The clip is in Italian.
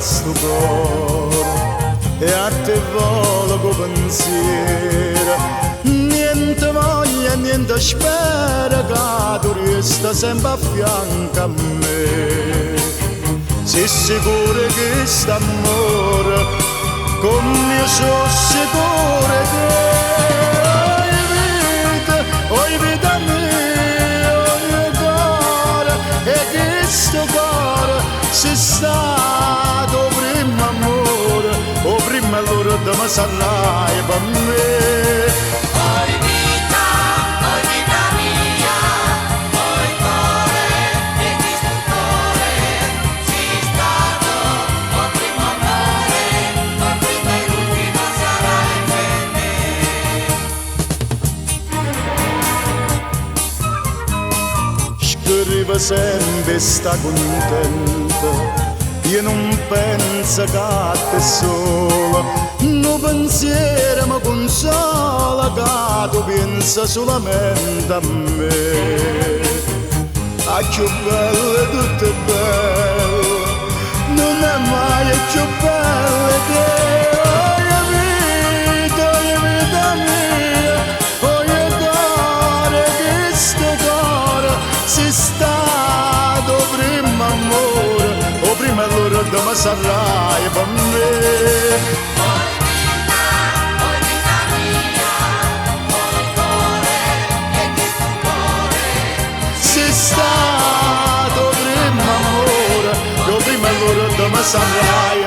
sto cuore e a te volo con pensiero. Niente voglia, niente spera che tu resta sempre a fianco a me. Sei sicuro che st'amore con mio sono sicuro che oi vita mia, oi cuore e che sto cuore sei stato primo amore o prima allora da me sarai per me. Scrive sempre sta contenta, io non penso che a te sola, no pensiero mi consola che tu pensa solamente a me. A più belle tutte belle, non è mai più belle che sei stato primo amore, o prima allora da me sarai per me. Oi vita mia, oi cuore, e che tu cuore. Sei stato primo amore, o prima allora da me sarai